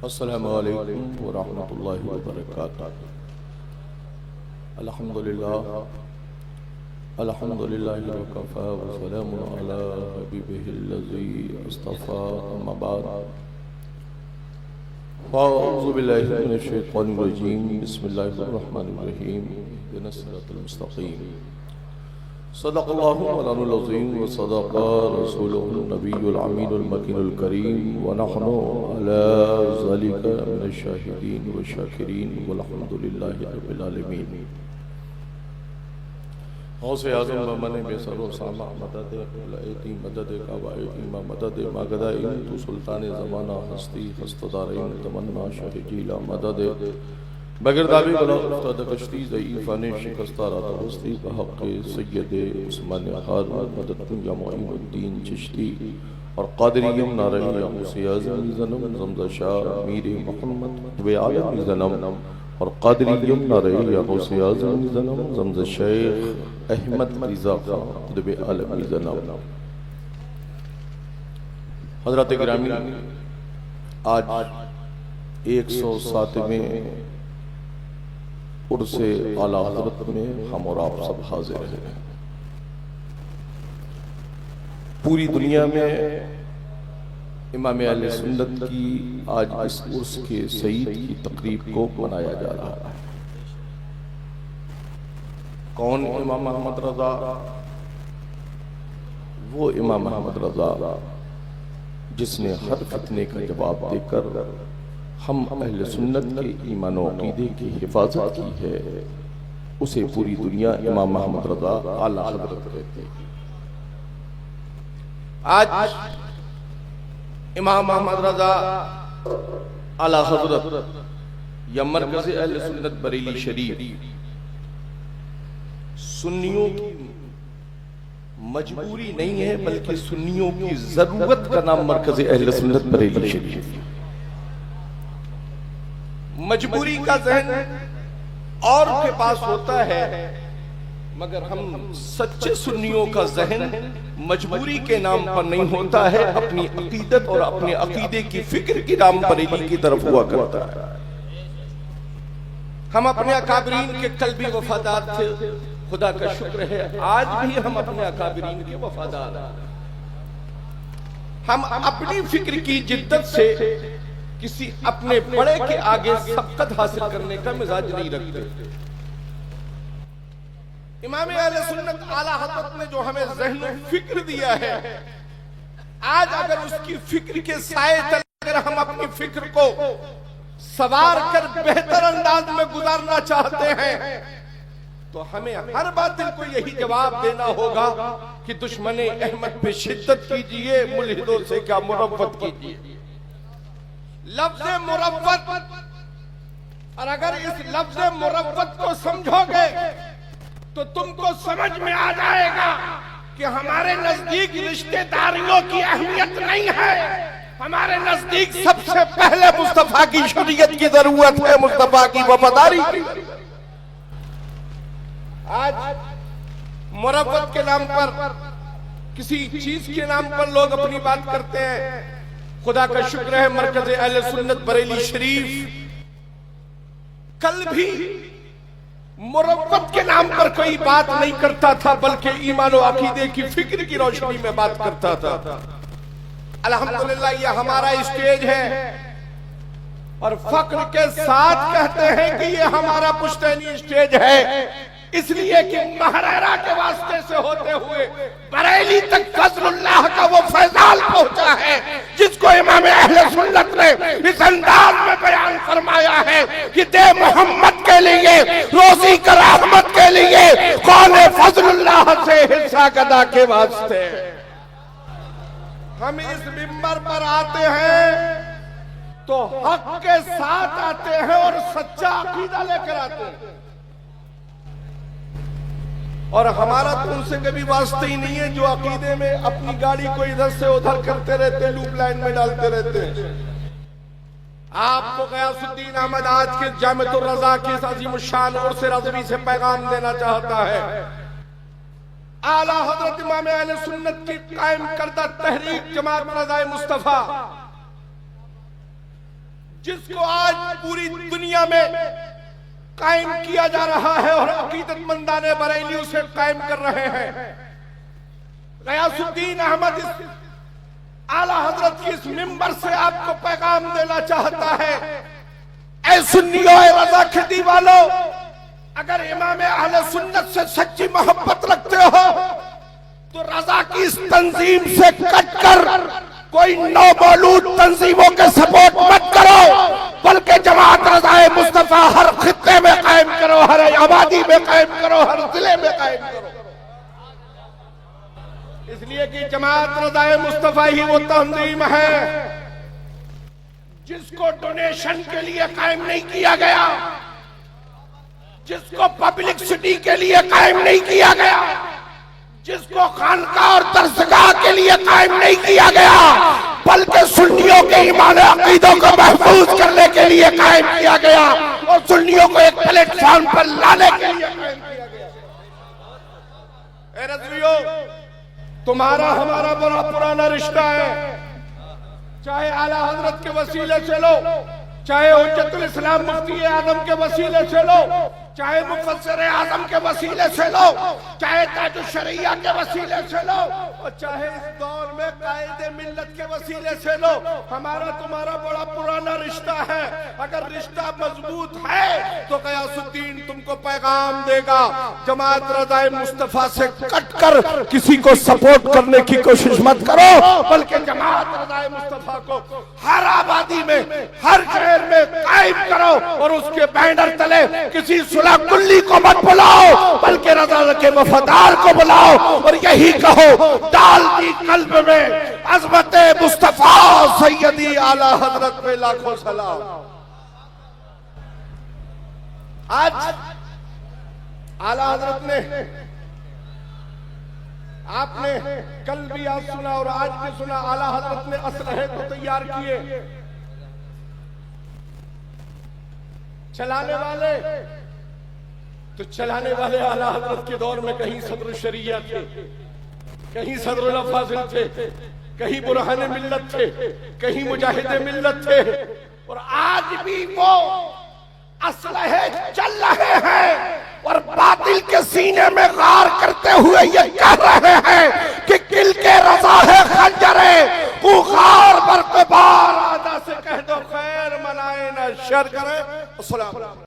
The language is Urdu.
السلام علیکم ورحمۃ اللہ وبرکاتہ۔ الحمدللہ وکفی وسلام علی حبیبہ الذی اصطفی، اما بعد فاعوذ باللہ من الشیطان الرجیم، بسم اللہ الرحمن الرحیم، اہدنا الصراط المستقیم۔ صدق اللہ مولانا العظیم وصدق رسولہ النبی الامین المکین الکریم، ونحن علی ذلک من الشاہدین والشاکرین والحمدللہ رب العالمین۔ غوث اعظم بمن بے سر و سامع مدد قلعیتی مدد قوائدی مدد ماغدائین تو سلطان زمانہ ہستی خستدارین تمنا شاہ جیلہ مدد بگردابی بلا افتاد کشتی ضعیفان شکستہ رات بستی بحق سید عثمان خان مدد کن یا معین الدین چشتی اور قادریم نارنی غوث اعظم زنم زمزہ شاہ میر محمد قطب عالم زنم اور قادریم نارنی غوث اعظم زنم زمزہ شیخ احمد رضا خان قطب عالم زنم۔ حضرات گرامی، آج 107ویں عرس اعلیٰ حضرت میں ہم اور آپ سب حاضر ہیں۔ پوری دنیا میں امام اہل سنت کی آج اس عرس کے سعید کی تقریب کو منایا جا رہا ہے۔ کون امام محمد رضا؟ وہ امام محمد رضا جس نے ہر فتنے کا جواب دے کر ہم اہل سنت کے ایمان و عقیدے کی حفاظت کی ہے، اسے پوری دنیا امام محمد رضا اعلیٰ حضرت کہتے ہیں۔ آج امام محمد رضا اعلیٰ حضرت یا مرکز اہل سنت بریلی شریف سنیوں کی مجبوری نہیں ہے بلکہ سنیوں کی ضرورت کا نام مرکز اہل سنت بریلی شریف۔ مجبوری کا ذہن اور کے پاس ہوتا ہے، مگر ہم سچے سنیوں کا ذہن مجبوری کے نام پر نہیں ہوتا ہے، اپنی عقیدت اور اپنے عقیدے کی فکر کی نام بریلی کی طرف ہوا کرتا ہے۔ ہم اپنے اکابرین کے قلبی وفادار تھے، خدا کا شکر ہے آج بھی ہم اپنے اکابرین کے وفادار ہیں۔ ہم اپنی فکر کی جدت سے کسی اپنے بڑے کے آگے سبقت حاصل کرنے کا مزاج نہیں رکھتے۔ امام اہل سنت اعلیٰ حضرت نے جو ہمیں ذہن و فکر دیا ہے، آج اگر اس کی فکر کے سائے تلے اگر ہم اپنی فکر کو سوار کر بہتر انداز میں گزارنا چاہتے ہیں تو ہمیں ہر باطل کو یہی جواب دینا ہوگا کہ دشمن احمد پہ شدت کیجئے، ملحدوں سے کیا مروت کیجئے۔ لفظ مروت، اور اگر اس لفظ مروت کو سمجھو گے تو تم کو سمجھ میں آ جائے گا کہ ہمارے نزدیک رشتہ داریوں کی اہمیت نہیں ہے، ہمارے نزدیک سب سے پہلے مصطفیٰ کی شریعت کی ضرورت ہے، مصطفیٰ کی وفاداری کی۔ آج مروت کے نام پر، کسی چیز کے نام پر لوگ اپنی بات کرتے ہیں۔ خدا کا شکر ہے مرکز اہل سنت بریلی شریف کل بھی مروت کے نام پر کوئی بات نہیں کرتا تھا، بلکہ ایمان و عقیدے کی فکر کی روشنی میں بات کرتا تھا۔ الحمدللہ یہ ہمارا اسٹیج ہے اور فخر کے ساتھ کہتے ہیں کہ یہ ہمارا پشتینی اسٹیج ہے، اس لیے کہ مہرارہ کے واسطے سے ہوتے ہوئے بریلی تک فضل اللہ کا وہ فیضان پہنچا ہے جس کو امام اہل سنت نے اس انداز میں بیان فرمایا ہے کہ دے محمد کے لیے روزی کا رحمت کے لیے کون فضل اللہ سے حصہ گدا کے واسطے۔ ہم اس منبر پر آتے ہیں تو حق کے ساتھ آتے ہیں اور سچا عقیدہ لے کر آتے ہیں، اور ہمارا تو ان سے کبھی واسطہ ہی نہیں ہے جو عقیدے میں اپنی گاڑی کو ادھر سے ادھر کرتے رہتے ہیں، لوپ لائن میں ڈالتے رہتے ہیں۔ آپ کو غیاث الدین احمد آج کے جامعۃ الرضا کی اس عظیم الشان عرس رضوی سے پیغام دینا چاہتا ہے۔ اعلیٰ حضرت امام اہل سنت کی قائم کردہ تحریک جماعت رضائے مصطفیٰ جس کو آج پوری دنیا میں قائم کیا جا رہا ہے اور عقیدت مندان بریلی اسے قائم کر رہے ہیں. غیاث الدین احمد اعلیٰ حضرت کی اس منبر سے آپ کو پیغام دینا چاہتا ہے. اے سنیوں، اے رضا کھدی والو، اگر امام اہل سنت سے سچی محبت رکھتے ہو تو رضا کی اس تنظیم سے کٹ کر کوئی نو مولود تنظیموں کے سپورٹ مت کرو، بلکہ جماعت رضا مصطفیٰ ہر خطے میں قائم کرو، ہر آبادی میں قائم کرو، ہر ضلع میں قائم کرو. اس لیے کہ جماعت رضا مصطفیٰ ہی وہ تنظیم ہے جس کو ڈونیشن کے لیے قائم نہیں کیا گیا، جس کو پبلک سٹی کے لیے قائم نہیں کیا گیا، جس کو خانقاہ اور درسگاہ کے لیے قائم نہیں کیا گیا، بلکہ سنیوں کے ایمان عقیدوں کو محفوظ کرنے کے لیے قائم کیا گیا اور سنیوں کو ایک پلیٹ فارم پر لانے کے لیے قائم کیا گیا. اے رضویو، تمہارا ہمارا بڑا پرانا رشتہ ہے. چاہے اعلیٰ حضرت کے وسیلے سے لو، چاہے حجت الاسلام مفتی اعظم کے وسیلے سے لو، چاہے مفسر اعظم کے وسیلے سے لو، چاہے تاج الشریعہ کے وسیلے سے لو، اور چاہے اس دور میں قائد ملت کے وسیلے سے لو، ہمارا تمہارا بڑا پرانا رشتہ ہے. اگر رشتہ مضبوط ہے تو غیاث الدین تم کو پیغام دے گا، جماعت رضا مصطفیٰ سے کٹ کر کسی کو سپورٹ کرنے کی کوشش مت کرو، بلکہ جماعت رضا مصطفیٰ کو ہر آبادی میں، ہر شہر میں قائم کرو، اور اس کے بینر تلے کسی صلح کلی کو مت بلاؤ، بلکہ رضا کے وفادار کو بلاؤ، اور یہی کہو ڈال دی قلب میں عظمت مصطفیٰ سیدی اعلیٰ حضرت پہ لاکھوں سلام. آج اعلیٰ حضرت نے، آپ نے کل بھی آج سنا اور آج بھی سنا، اعلیٰ حضرت نے اسلحے تو تیار کیے. چلانے والے اعلیٰ حضرت کے دور میں کہیں صدر الشریعہ تھے، کہیں صدر الافاضل تھے، کہیں برہان ملت تھے، کہیں مجاہد ملت تھے، اور آج بھی وہ اسلحے چل رہے ہیں اور باطل کے سینے میں غار کرتے ہوئے یہ کہہ رہے ہیں کہ کل کے رضا ہے خنجرے کو غار برق بار، آدھا سے کہہ دو خیر منائے نہ شر کرے. السلام.